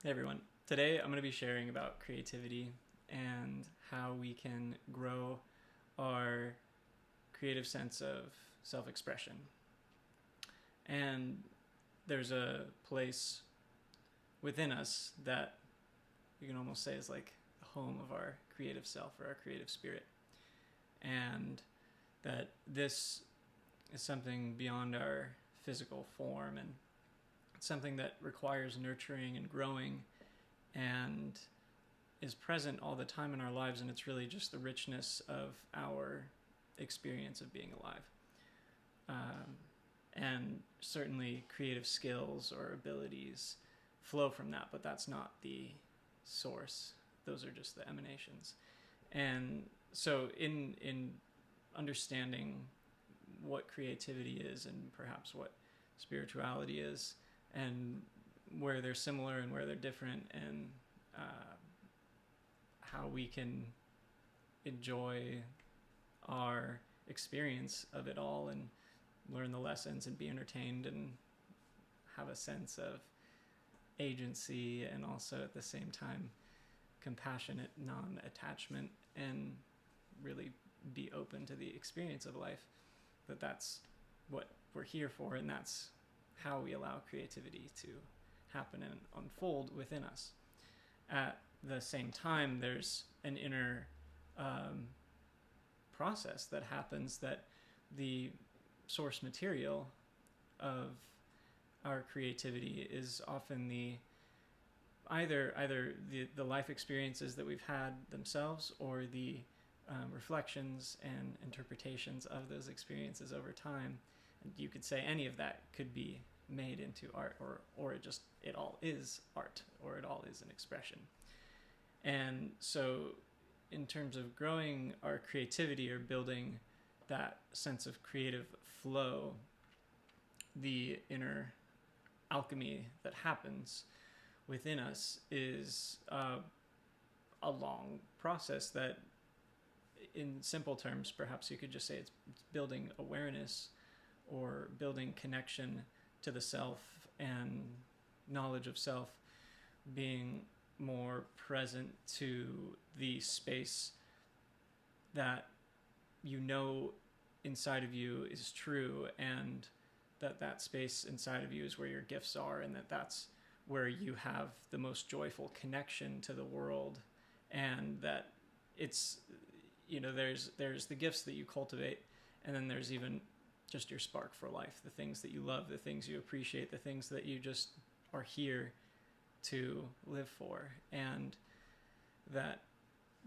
Hey everyone. Today I'm going to be sharing about creativity and how we can grow our creative sense of self expression. And there's a place within us that you can almost say is like the home of our creative self or our creative spirit. And that this is something beyond our physical form, and it's something that requires nurturing and growing and is present all the time in our lives, and it's really just the richness of our experience of being alive. Um, and certainly creative skills or abilities flow from that, but that's not the source. Those are just the emanations. And so in understanding what creativity is and perhaps what spirituality is, and where they're similar and where they're different, and how we can enjoy our experience of it all and learn the lessons and be entertained and have a sense of agency, and also at the same time compassionate non-attachment, and really be open to the experience of life. That's what we're here for, and that's how we allow creativity to happen and unfold within us. At the same time, there's an inner process that happens, that the source material of our creativity is often either the life experiences that we've had themselves, or the reflections and interpretations of those experiences over time. And you could say any of that could be made into art, or it all is art, or it all is an expression. And so in terms of growing our creativity or building that sense of creative flow, the inner alchemy that happens within us is a long process that, in simple terms, perhaps you could just say it's building awareness or building connection to the self and knowledge of self, being more present to the space that you know inside of you is true, and that space inside of you is where your gifts are, and that's where you have the most joyful connection to the world. And that it's, there's the gifts that you cultivate, and then there's even just your spark for life, the things that you love, the things you appreciate, the things that you just are here to live for, and that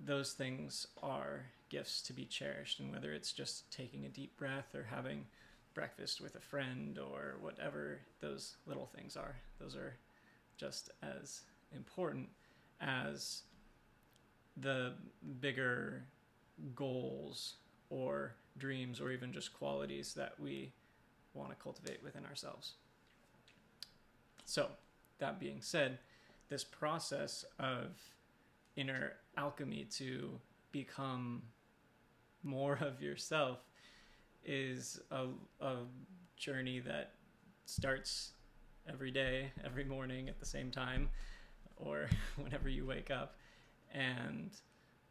those things are gifts to be cherished. And whether it's just taking a deep breath or having breakfast with a friend or whatever those little things are, those are just as important as the bigger goals or dreams, or even just qualities that we want to cultivate within ourselves. So, that being said, this process of inner alchemy to become more of yourself is a journey that starts every day, every morning at the same time, or whenever you wake up. And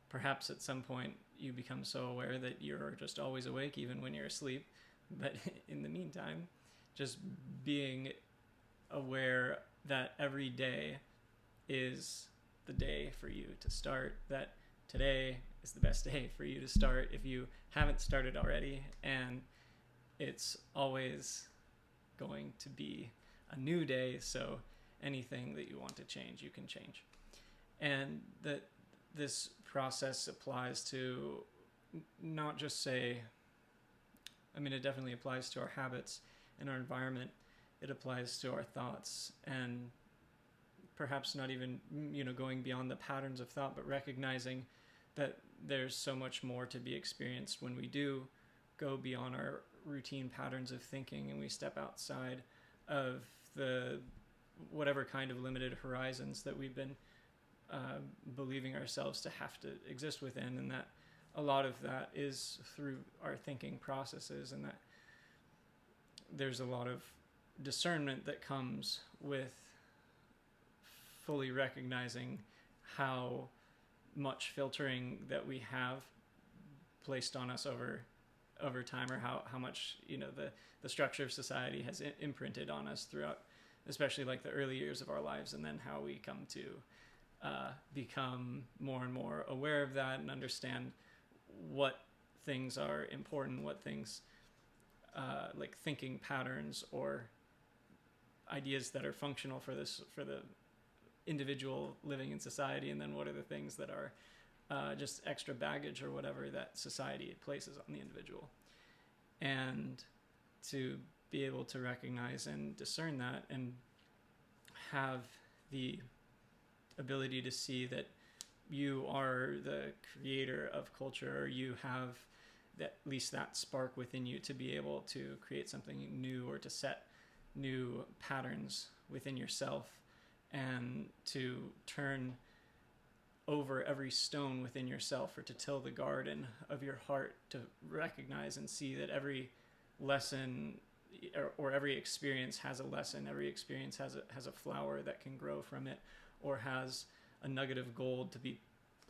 perhaps at some point you become so aware that you're just always awake, even when you're asleep. But in the meantime, just being aware that every day is the day for you to start, that today is the best day for you to start if you haven't started already, and it's always going to be a new day, so anything that you want to change, you can change. And that this process applies to not just it definitely applies to our habits and our environment. It applies to our thoughts, and perhaps not even, going beyond the patterns of thought, but recognizing that there's so much more to be experienced when we do go beyond our routine patterns of thinking, and we step outside of the whatever kind of limited horizons that we've been believing ourselves to have to exist within. And that a lot of that is through our thinking processes, and that there's a lot of discernment that comes with fully recognizing how much filtering that we have placed on us over time, or how much, you know, the structure of society has imprinted on us throughout, especially like the early years of our lives, and then how we come to become more and more aware of that and understand what things are important, what things like thinking patterns or ideas that are functional for the individual living in society, and then what are the things that are just extra baggage or whatever that society places on the individual. And to be able to recognize and discern that, and have the ability to see that you are the creator of culture, or you have at least that spark within you to be able to create something new, or to set new patterns within yourself, and to turn over every stone within yourself, or to till the garden of your heart, to recognize and see that every lesson or every experience has a lesson, every experience has a flower that can grow from it, or has a nugget of gold to be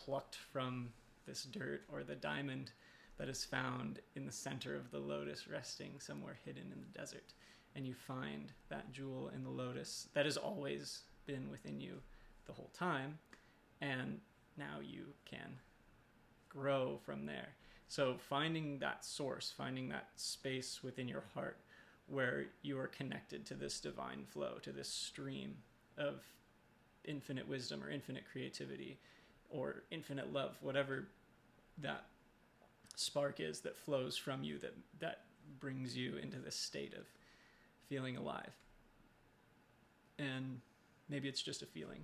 plucked from this dirt, or the diamond that is found in the center of the lotus resting somewhere hidden in the desert. And you find that jewel in the lotus that has always been within you the whole time, and now you can grow from there. So finding that source, finding that space within your heart where you are connected to this divine flow, to this stream of infinite wisdom or infinite creativity or infinite love, whatever that spark is that flows from you, that brings you into this state of feeling alive. And maybe it's just a feeling.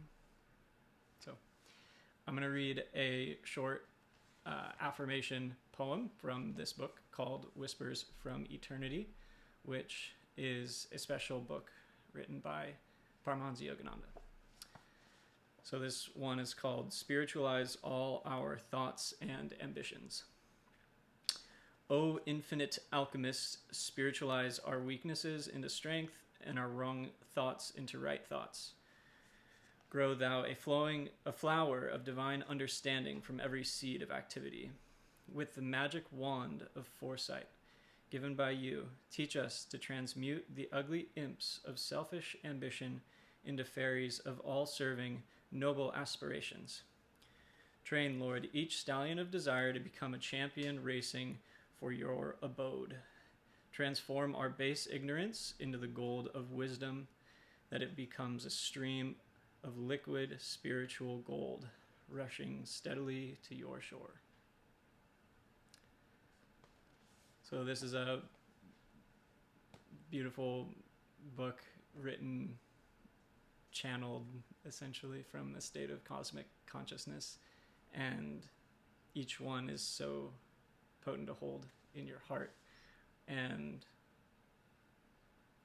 So I'm going to read a short affirmation poem from this book called Whispers from Eternity, which is a special book written by Paramahansa Yogananda. So this one is called Spiritualize All Our Thoughts and Ambitions. O infinite alchemist, spiritualize our weaknesses into strength and our wrong thoughts into right thoughts. Grow thou a flower of divine understanding from every seed of activity. With the magic wand of foresight given by you, teach us to transmute the ugly imps of selfish ambition into fairies of all-serving, noble aspirations. Train, Lord, each stallion of desire to become a champion racing for your abode. Transform our base ignorance into the gold of wisdom, that it becomes a stream of liquid spiritual gold, rushing steadily to your shore. So this is a beautiful book written, channeled essentially from a state of cosmic consciousness, and each one is so potent to hold in your heart, and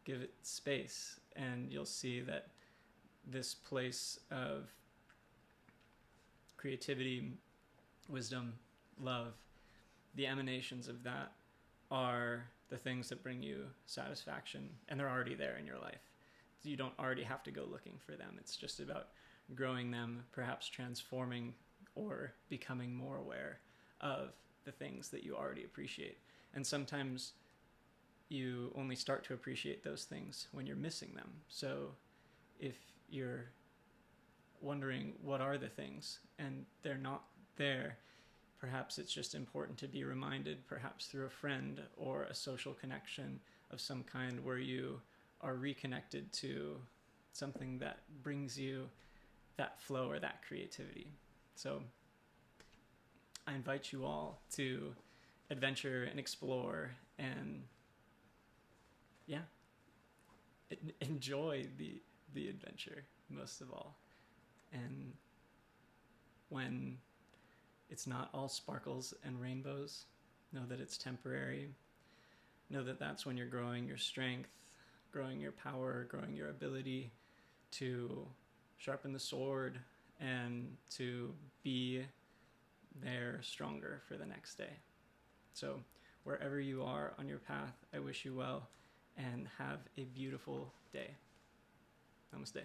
give it space, and you'll see that this place of creativity, wisdom, love, the emanations of that are the things that bring you satisfaction, and they're already there in your life. You don't already have to go looking for them. It's just about growing them, perhaps transforming or becoming more aware of the things that you already appreciate. And sometimes you only start to appreciate those things when you're missing them. So if you're wondering what are the things and they're not there, perhaps it's just important to be reminded, perhaps through a friend or a social connection of some kind, where you are reconnected to something that brings you that flow or that creativity. So I invite you all to adventure and explore and enjoy the adventure most of all. And when it's not all sparkles and rainbows, know that it's temporary. Know that that's when you're growing your strength, growing your power, growing your ability to sharpen the sword and to be there stronger for the next day. So wherever you are on your path, I wish you well and have a beautiful day. Namaste.